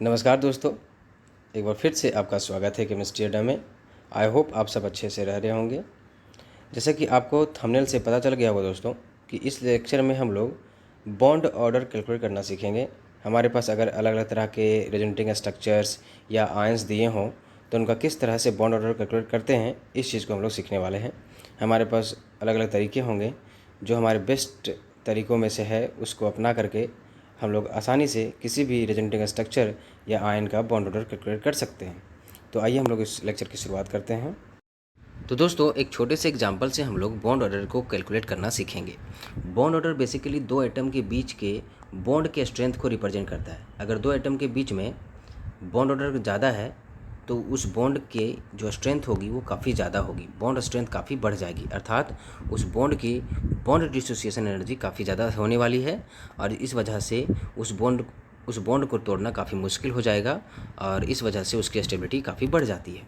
नमस्कार दोस्तों, एक बार फिर से आपका स्वागत है केमिस्ट्री अड्डा में। आई होप आप सब अच्छे से रह रहे होंगे। जैसा कि आपको थंबनेल से पता चल गया होगा दोस्तों कि इस लेक्चर में हम लोग बॉन्ड ऑर्डर कैलकुलेट करना सीखेंगे। हमारे पास अगर अलग अलग तरह के रेजोनेटिंग स्ट्रक्चर्स या आयंस दिए हों तो उनका किस तरह से बॉन्ड ऑर्डर कैलकुलेट करते हैं, इस चीज़ को हम लोग सीखने वाले हैं। हमारे पास अलग अलग तरीके होंगे, जो हमारे बेस्ट तरीक़ों में से है उसको अपना करके हम लोग आसानी से किसी भी रेजोनेटिंग स्ट्रक्चर या आयन का बॉन्ड ऑर्डर कैलकुलेट कर सकते हैं। तो आइए हम लोग इस लेक्चर की शुरुआत करते हैं। तो दोस्तों, एक छोटे से एग्जांपल से हम लोग बॉन्ड ऑर्डर को कैलकुलेट करना सीखेंगे। बॉन्ड ऑर्डर बेसिकली दो एटम के बीच के बॉन्ड के स्ट्रेंथ को रिप्रेजेंट करता है। अगर दो एटम के बीच में बॉन्ड ऑर्डर ज़्यादा है तो उस बॉन्ड के जो स्ट्रेंथ होगी वो काफ़ी ज़्यादा होगी, बॉन्ड स्ट्रेंथ काफ़ी बढ़ जाएगी, अर्थात उस बॉन्ड की बॉन्ड डिसोसिएशन एनर्जी काफ़ी ज़्यादा होने वाली है और इस वजह से उस बॉन्ड को तोड़ना काफ़ी मुश्किल हो जाएगा और इस वजह से उसकी स्टेबिलिटी काफ़ी बढ़ जाती है।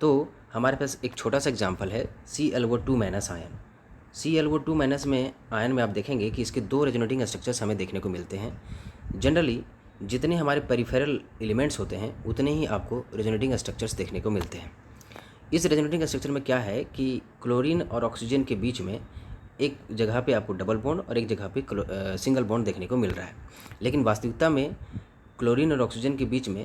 तो हमारे पास एक छोटा सा एग्जांपल है ClO2 minus ion. ClO2 minus में आयन में आप देखेंगे कि इसके दो रेजोनेटिंग स्ट्रक्चर्स हमें देखने को मिलते हैं। जनरली जितने हमारे पेरिफेरल एलिमेंट्स होते हैं उतने ही आपको रेजोनेटिंग स्ट्रक्चर्स देखने को मिलते हैं। इस रेजोनेटिंग स्ट्रक्चर में क्या है कि क्लोरीन और ऑक्सीजन के बीच में एक जगह पे आपको डबल बॉन्ड और एक जगह पे सिंगल बॉन्ड देखने को मिल रहा है, लेकिन वास्तविकता में क्लोरीन और ऑक्सीजन के बीच में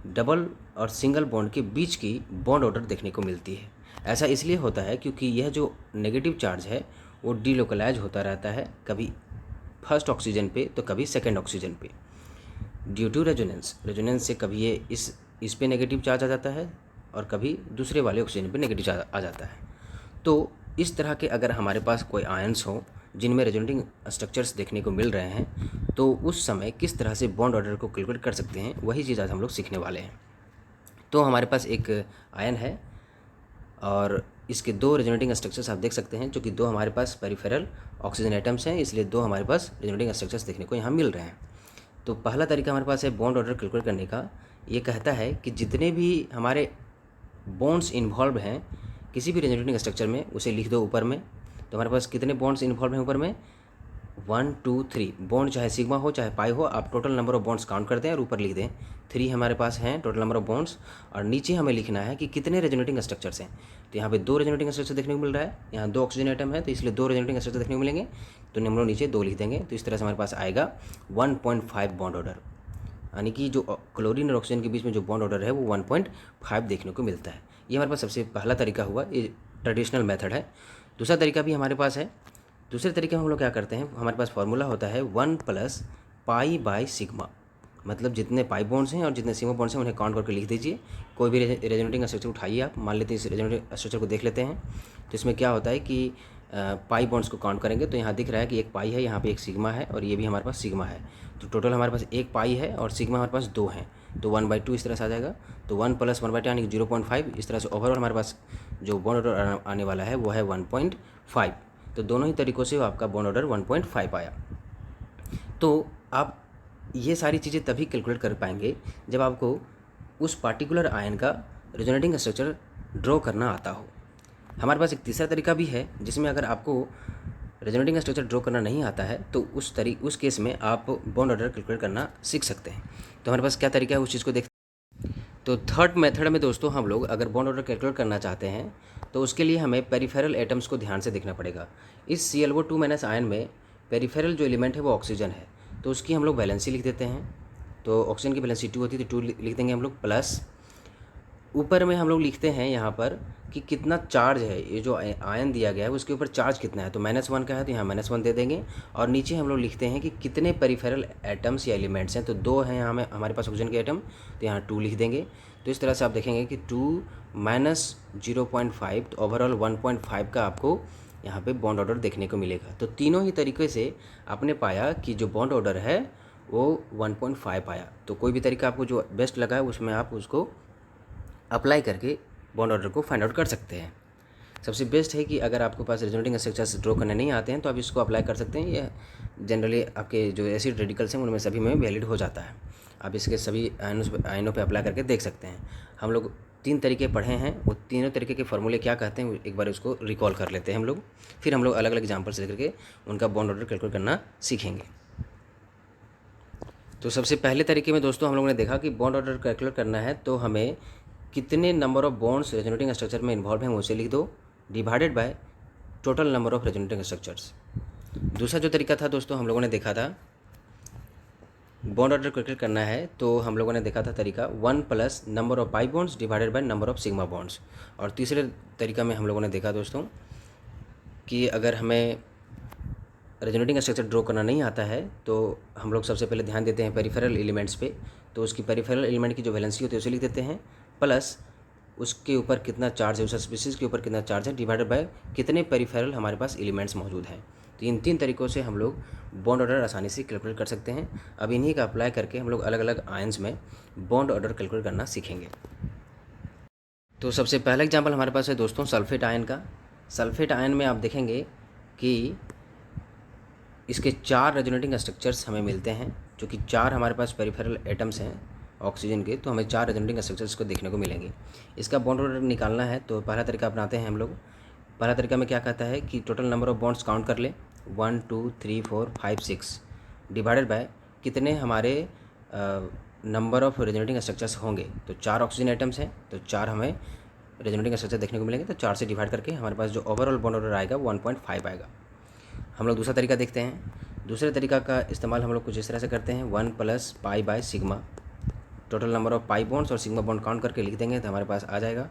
डबल और सिंगल बॉन्ड के बीच की बॉन्ड ऑर्डर देखने को मिलती है। ऐसा इसलिए होता है क्योंकि यह जो नेगेटिव चार्ज है वो डीलोकलाइज होता रहता है, कभी फर्स्ट ऑक्सीजन पे तो कभी सेकेंड ऑक्सीजन पे, ड्यू टू रेजोनेंस से कभी ये इस पे नेगेटिव चार्ज आ जाता है और कभी दूसरे वाले ऑक्सीजन पे नेगेटिव चार्ज आ जाता है। तो इस तरह के अगर हमारे पास कोई आयंस हो जिनमें रेजोनेटिंग स्ट्रक्चर्स देखने को मिल रहे हैं तो उस समय किस तरह से बॉन्ड ऑर्डर को कैलकुलेट कर सकते हैं, वही चीज़ आज हम लोग सीखने वाले हैं। तो हमारे पास एक आयन है और इसके दो रेजोनेटिंग स्ट्रक्चर्स आप देख सकते हैं, जो कि दो हमारे पास पेरिफेरल ऑक्सीजन एटम्स हैं, इसलिए दो हमारे पास रेजोनेटिंग स्ट्रक्चर्स देखने को यहाँ मिल रहे हैं। तो पहला तरीका हमारे पास है बॉन्ड ऑर्डर कैलकुलेट करने का। ये कहता है कि जितने भी हमारे बॉन्ड्स इन्वॉल्व हैं किसी भी रेजोनेटिंग स्ट्रक्चर में उसे लिख दो ऊपर में। तो हमारे पास कितने बॉन्ड्स इन्वॉल्व हैं ऊपर में? 1 2 3 बॉन्ड, चाहे सिग्मा हो चाहे पाई हो, आप total number of bonds count करते हैं और ऊपर लिख दें 3 हमारे पास हैं टोटल नंबर ऑफ बॉन्ड्स। और नीचे हमें लिखना है कि कितने रेजोनेटिंग स्ट्रक्चर्स हैं। तो यहाँ पे दो रेजोनेटिंग स्ट्रक्चर देखने को मिल रहा है, यहाँ दो ऑक्सीजन एटम है तो इसलिए दो रेजोनेटिंग स्ट्रक्चर देखने को मिलेंगे, तो हम लोग नीचे 2 लिख देंगे। तो इस तरह से हमारे पास आएगा 1.5 बॉन्ड ऑर्डर, यानी कि जो क्लोरीन और ऑक्सीजन के बीच में जो बॉन्ड ऑर्डर है वो 1.5 देखने को मिलता है। ये हमारे पास सबसे पहला तरीका हुआ, ये ट्रेडिशनल मेथड है। दूसरा तरीका भी हमारे पास है। दूसरे तरीके में हम लोग क्या करते हैं, हमारे पास फार्मूला होता है 1 + पाई बाय सिग्मा, मतलब जितने पाई बॉन्ड्स हैं और जितने सिग्मा बॉन्ड्स हैं उन्हें काउंट करके लिख दीजिए। कोई भी रेजोनेटिंग स्ट्रक्चर उठाइए, आप मान लेते हैं इस रेजोनेटिंग स्ट्रक्चर को देख लेते हैं। तो इसमें क्या होता है कि पाई बॉन्ड्स को काउंट करेंगे तो यहाँ दिख रहा है कि एक पाई है, यहाँ पे एक सिग्मा है और ये भी हमारे पास सिग्मा है। तो टोटल हमारे पास एक पाई है और सिग्मा हमारे पास 2 हैं, तो 1/2 इस तरह से आ जाएगा। तो 1 + 1/2 यानी कि 0.5, इस तरह से ओवरऑल हमारे पास जो बॉन्ड ऑर्डर आने वाला है वो है 1.5। तो दोनों ही तरीक़ों से आपका बॉन्ड ऑर्डर 1.5 आया। तो आप ये सारी चीज़ें तभी कैलकुलेट कर पाएंगे जब आपको उस पार्टिकुलर आयन का रेजोनेटिंग स्ट्रक्चर ड्रॉ करना आता हो। हमारे पास एक तीसरा तरीका भी है जिसमें अगर आपको रेजोनेटिंग स्ट्रक्चर ड्रॉ करना नहीं आता है तो उस केस में आप बॉन्ड ऑर्डर कैलकुलेट करना सीख सकते हैं। तो हमारे पास क्या तरीका है उस चीज़ को देखते हैं। तो थर्ड मेथड में दोस्तों हम लोग अगर बॉन्ड ऑर्डर कैलकुलेट करना चाहते हैं तो उसके लिए हमें पेरिफेरल एटम्स को ध्यान से देखना पड़ेगा। इस ClO2 माइनस आयन में पेरिफेरल जो एलिमेंट है वो ऑक्सीजन है, तो उसकी हम लोग वैलेंसी लिख देते हैं। तो ऑक्सीजन की वैलेंसी 2 होती है तो 2 लिख देंगे हम लोग, प्लस ऊपर में हम लोग लिखते हैं यहाँ पर कि कितना चार्ज है, ये जो आयन दिया गया है उसके ऊपर चार्ज कितना है। तो -1 का है तो यहाँ -1 दे देंगे। और नीचे हम लोग लिखते हैं कि कितने पेरिफेरल एटम्स या एलिमेंट्स हैं, तो 2 हैं यहाँ में हमारे पास ऑक्सीजन के एटम, तो यहाँ 2 लिख देंगे। तो इस तरह से आप देखेंगे कि 2 - 0.5, तो ओवरऑल 1.5 का आपको यहाँ पे बॉन्ड ऑर्डर देखने को मिलेगा। तो तीनों ही तरीके से आपने पाया कि जो बॉन्ड ऑर्डर है वो 1.5 आया। तो कोई भी तरीका आपको जो बेस्ट लगा है उसमें आप उसको अप्लाई करके बॉन्ड ऑर्डर को फाइंड आउट कर सकते हैं। सबसे बेस्ट है कि अगर आपके पास रेजोनेटिंग स्ट्रक्चर्स ड्रॉ करने नहीं आते हैं तो आप इसको अप्लाई कर सकते हैं। ये जनरली आपके जो एसिड रेडिकल्स हैं उनमें सभी में वैलिड हो जाता है। आप इसके सभी आयनों पे अप्लाई करके देख सकते हैं। हम लोग 3 तरीके पढ़े हैं, वो तीनों तरीके के फार्मूले क्या कहते हैं एक बार उसको रिकॉल कर लेते हैं हम लोग, फिर हम लोग अलग अलग एग्जाम्पल्स लेकर के उनका बॉन्ड ऑर्डर कैलकुलेट करना सीखेंगे। तो सबसे पहले तरीके में दोस्तों हम लोगों ने देखा कि बॉन्ड ऑर्डर कैलकुलेट करना है तो हमें कितने number of bonds resonating structure में इन्वॉल्व हैं उसे लिख दो, divided by total number of resonating structures. दूसरा जो तरीका था दोस्तों हम लोगों ने देखा था बॉन्ड ऑर्डर कैलकुलेट करना है तो हम लोगों ने देखा था तरीका 1 plus number of pi bonds divided by number of sigma bonds. और तीसरे तरीका में हम लोगों ने देखा दोस्तों कि अगर हमें रेजोनेटिंग स्ट्रक्चर ड्रॉ करना नहीं आता है तो हम लोग सबसे पहले ध्यान देते हैं पेरिफेरल एलिमेंट्स पे। तो उसकी पेरिफेरल एलिमेंट की जो वैलेंसी होती है उसे लिख देते हैं, प्लस उसके ऊपर कितना चार्ज है, उस स्पीसीज के ऊपर कितना चार्ज है, डिवाइडेड बाय कितने पेरिफेरल हमारे पास एलिमेंट्स मौजूद हैं। तो इन 3 तरीक़ों से हम लोग बॉन्ड ऑर्डर आसानी से कैलकुलेट कर सकते हैं। अब इन्हीं का अप्लाई करके हम लोग अलग अलग आयंस में बॉन्ड ऑर्डर कैलकुलेट करना सीखेंगे। तो सबसे पहला एग्जाम्पल हमारे पास है दोस्तों सल्फेट आयन का। सल्फेट आयन में आप देखेंगे कि इसके 4 रेजोनेटिंग स्ट्रक्चर्स हमें मिलते हैं, जो कि 4 हमारे पास पेरिफेरल एटम्स हैं ऑक्सीजन के, तो हमें 4 रेजोनेटिंग स्ट्रक्चर्स को देखने को मिलेंगे। इसका बॉन्ड ऑर्डर निकालना है तो पहला तरीका अपनाते हैं हम लोग। पहला तरीका में क्या कहता है कि total number of bonds count कर ले 1 2 3 4 5 6 डिवाइडेड बाय कितने हमारे नंबर ऑफ रेजोनेटिंग स्ट्रक्चर्स होंगे। तो 4 ऑक्सीजन आइटम्स हैं तो 4 हमें रेजोनेटिंग स्ट्रक्चर देखने को मिलेंगे, तो 4 से डिवाइड करके हमारे पास जो ओवरऑल बॉन्ड ऑर्डर आएगा 1.5 आएगा। हम लोग दूसरा तरीका देखते हैं। दूसरे तरीका का इस्तेमाल हम लोग कुछ इस तरह से करते हैं 1 plus pi by sigma. Total number of pi bonds और सिग्मा बॉन्ड काउंट करके लिख देंगे तो हमारे पास आ जाएगा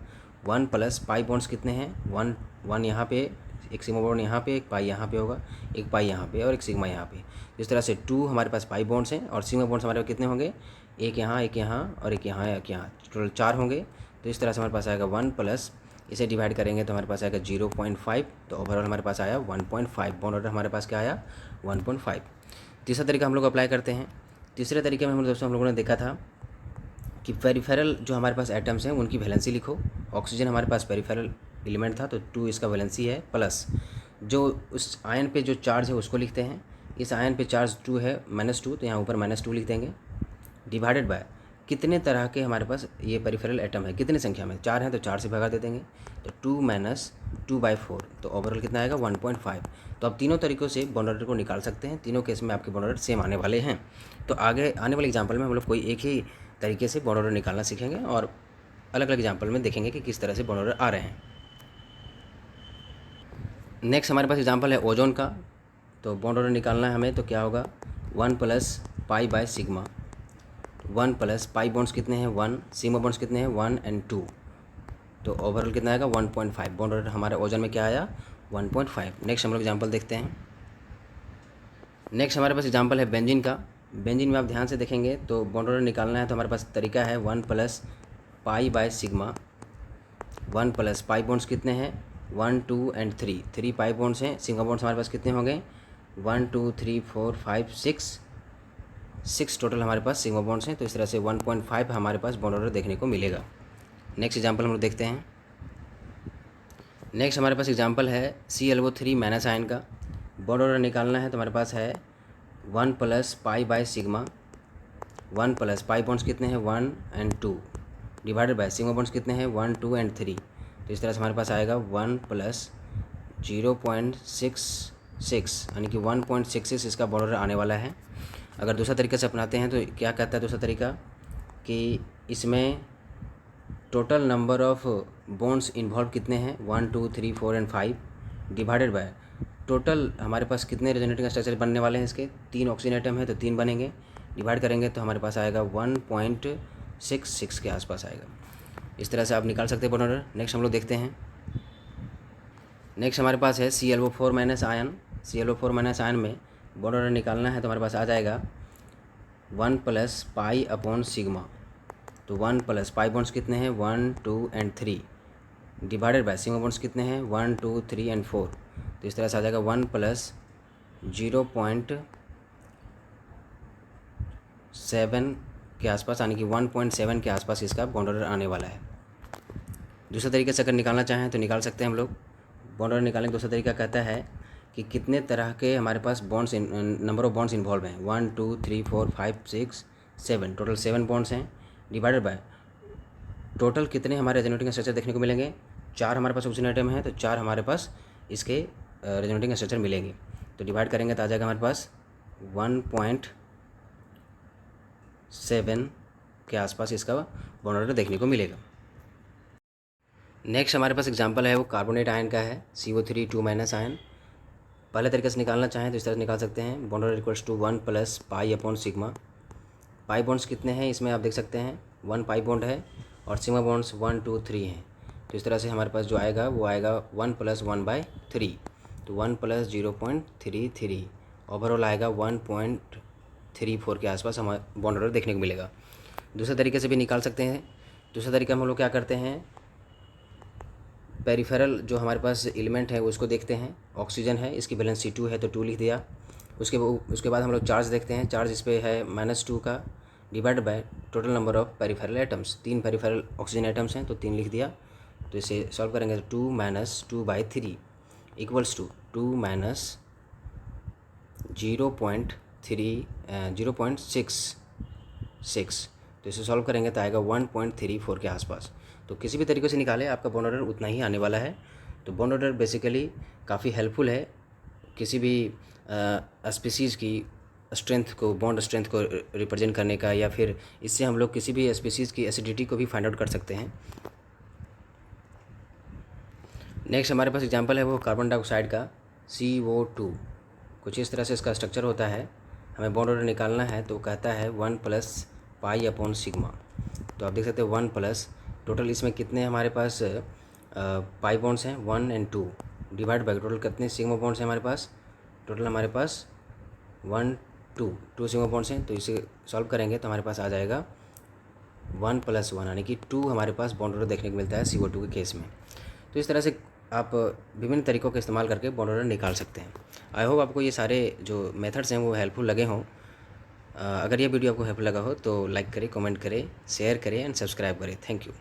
1 प्लस पाई बॉन्ड्स कितने हैं, 1 यहाँ पे, एक सिग्मा बॉन्ड यहाँ पे, एक पाई यहाँ पे होगा, एक पाई यहाँ पे और एक सिग्मा यहाँ पे। इस तरह से 2 हमारे पास पाई बॉन्ड्स हैं और सिग्मा बॉन्ड्स हमारे पास कितने होंगे, एक यहाँ और एक यहाँ, टोटल 4 होंगे। तो इस तरह से हमारे पास आएगा 1 प्लस, इसे डिवाइड करेंगे तो हमारे पास आएगा 0.5। तो ओवरऑल हमारे पास आया 1.5। बॉन्ड ऑर्डर हमारे पास क्या आया 1.5। तीसरा तरीका हम लोग अप्लाई करते हैं। तीसरे तरीके में हम लोगों ने देखा था कि पेरिफेरल जो हमारे पास एटम्स हैं उनकी वैलेंसी लिखो। ऑक्सीजन हमारे पास पेरिफेरल एलिमेंट था तो 2 इसका वैलेंसी है, प्लस जो उस आयन पे जो चार्ज है उसको लिखते हैं। इस आयन पे चार्ज 2 है -2, तो यहाँ ऊपर -2 लिख देंगे, डिवाइडेड बाय कितने तरह के हमारे पास ये पेरिफेरल एटम है, कितनी संख्या में, 4 हैं तो 4 से भगा दे देंगे, तो 2 - 2/4, तो ओवरऑल कितना आएगा 1.5। तो आप तीनों तरीक़ों से बॉन्ड ऑर्डर को निकाल सकते हैं। तीनों केस में आपके बॉन्ड ऑर्डर सेम आने वाले हैं। तो आगे आने वाले एग्जाम्पल में हम लोग कोई एक ही तरीके से बॉन्ड ऑर्डर निकालना सीखेंगे और अलग अलग एग्जाम्पल में देखेंगे कि किस तरह से बॉन्ड ऑर्डर आ रहे हैं। नेक्स्ट हमारे पास एग्जाम्पल है ओजोन का। तो बॉन्ड ऑर्डर निकालना है हमें, तो क्या होगा 1 plus pi by sigma. 1 plus pi bonds कितने हैं 1, सिग्मा बॉन्ड्स कितने हैं 1 और 2, तो ओवरऑल कितना आएगा 1.5। बॉन्ड ऑर्डर हमारे ओजोन में क्या आया 1.5। नेक्स्ट हम लोग एग्जाम्पल देखते हैं। नेक्स्ट हमारे पास एग्जाम्पल है बेंजीन का। बेंजीन में आप ध्यान से देखेंगे तो बॉन्ड ऑर्डर निकालना है तो हमारे पास तरीका है 1 plus pi by sigma. 1 plus pi bonds कितने हैं 1 2 और 3, 3 पाई बॉन्ड्स हैं। सिग्मा बॉन्ड्स हमारे पास कितने होंगे 1 2 3 4 5 6 टोटल हमारे पास सिग्मा बॉन्ड्स हैं। तो इस तरह से 1.5 हमारे पास बॉन्ड ऑर्डर देखने को मिलेगा। नेक्स्ट एग्जाम्पल हम लोग देखते हैं। नेक्स्ट हमारे पास एग्जाम्पल है ClO3 माइनस आयन का। बॉन्ड ऑर्डर निकालना है तो हमारे पास है 1 plus pi by sigma. 1 plus pi bonds कितने हैं 1 और 2, डिवाइडेड बाय सिग्मा बॉन्ड्स कितने हैं 1 2 और 3। तो इस तरह से हमारे पास आएगा 1 प्लस 0.66, यानी कि 1.66 इसका बॉन्ड ऑर्डर आने वाला है। अगर दूसरा तरीके से अपनाते हैं तो क्या कहता है दूसरा तरीका कि इसमें total number of bonds involve कितने हैं 1 2 3 4 और 5, डिवाइडेड बाय टोटल हमारे पास कितने रेजोनेटिंग स्ट्रक्चर बनने वाले हैं। इसके 3 ऑक्सीजन आइटम है तो 3 बनेंगे, डिवाइड करेंगे तो हमारे पास आएगा 1.66 के आसपास आएगा। इस तरह से आप निकाल सकते हैं बॉन्ड ऑर्डर। नेक्स्ट हम लोग देखते हैं। नेक्स्ट हमारे पास है ClO4 minus ion. ClO4 minus ion में बॉन्ड ऑर्डर निकालना है तो हमारे पास आ जाएगा 1 प्लस पाई अपॉन सिग्मा। तो 1 प्लस पाई बॉन्ड्स कितने हैं 1 2 और 3, डिवाइडेड बाय सिग्मा बॉन्ड्स कितने हैं 1 2 3 और 4। तो इस तरह से आ जाएगा 1 प्लस 0.7 के आसपास, यानी कि 1.7 के आसपास इसका बॉन्ड ऑर्डर आने वाला है। दूसरे तरीके से अगर निकालना चाहें तो निकाल सकते हैं हम लोग। बॉन्ड ऑर्डर निकालने का दूसरा तरीका कहता है कि कितने तरह के हमारे पास bonds number of bonds involve हैं 1 2 3 4 5 6 7, टोटल 7 बॉन्ड्स हैं, डिवाइडेड बाय टोटल कितने हमारे रेजोनेटिंग स्ट्रक्चर देखने को मिलेंगे। 4 हमारे पास ऑक्सीजन आइटम है तो 4 हमारे पास इसके रेजोनेटिंग स्ट्रक्चर मिलेंगे। तो डिवाइड करेंगे तो आ जाएगा हमारे पास 7 के आसपास इसका बॉन्ड ऑर्डर देखने को मिलेगा। नेक्स्ट हमारे पास एग्जांपल है वो कार्बोनेट आयन का है, CO3 2 माइनस आयन। पहले तरीके से निकालना चाहें तो इस तरह से निकाल सकते हैं, bond order equals to 1 plus pi upon sigma. Pi bonds कितने हैं इसमें आप देख सकते हैं, 1 पाई बॉन्ड है और सिग्मा बॉन्ड्स 1 2 3 हैं। तो इस तरह से हमारे पास जो आएगा वो आएगा 1 प्लस 1/3, तो 1 प्लस 0.33, ओवरऑल आएगा 1.34 के आसपास हमारा बॉन्ड ऑर्डर देखने को मिलेगा। दूसरे तरीके से भी निकाल सकते हैं। दूसरा तरीका हम लोग क्या करते हैं, पेरिफेरल जो हमारे पास एलिमेंट है उसको देखते हैं। ऑक्सीजन है, इसकी वैलेंस C2 है तो 2 लिख दिया। उसके बाद हम लोग चार्ज देखते हैं, चार्ज इस पर है -2 का, divide by total number of peripheral atoms. 3 peripheral oxygen atoms हैं तो 3 लिख दिया। तो इसे सॉल्व करेंगे तो 2 माइनस 2/3 इक्वल्स टू 2 माइनस 0.66। तो इसे सॉल्व करेंगे तो आएगा 1.34 के आसपास। तो किसी भी तरीके से निकाले आपका बॉन्ड ऑर्डर उतना ही आने वाला है। तो बॉन्ड ऑर्डर बेसिकली काफ़ी हेल्पफुल है किसी भी स्पीसीज़ की स्ट्रेंथ को, बॉन्ड स्ट्रेंथ को रिप्रेजेंट करने का, या फिर इससे हम लोग किसी भी स्पीसीज़ की एसिडिटी को भी फाइंड आउट कर सकते हैं। नेक्स्ट हमारे पास एग्जांपल है वो कार्बन डाइऑक्साइड का, CO2। कुछ इस तरह से इसका स्ट्रक्चर होता है। हमें बॉन्ड ऑर्डर निकालना है तो कहता है 1 प्लस पाई अपॉन सिग्मा। तो आप देख सकते हैं 1 प्लस, टोटल इसमें कितने हमारे पास पाई बॉन्ड्स हैं 1 और 2, डिवाइड बाई टोटल कितने सिग्मा बॉन्ड्स हैं हमारे पास, टोटल हमारे पास 1 2 सिग्मा बॉन्ड्स हैं। तो इसे सॉल्व करेंगे तो हमारे पास आ जाएगा 1 + 1 यानी कि 2 हमारे पास बॉन्ड ऑर्डर देखने को मिलता है CO2 के केस में। तो इस तरह से आप विभिन्न तरीक़ों का इस्तेमाल करके बॉन्ड ऑर्डर निकाल सकते हैं। आई होप आपको ये सारे जो मेथड्स हैं वो हेल्पफुल लगे हों। अगर ये वीडियो आपको हेल्पफुल लगा हो तो लाइक करें, कमेंट करें, शेयर करें एंड सब्सक्राइब करें। Thank you.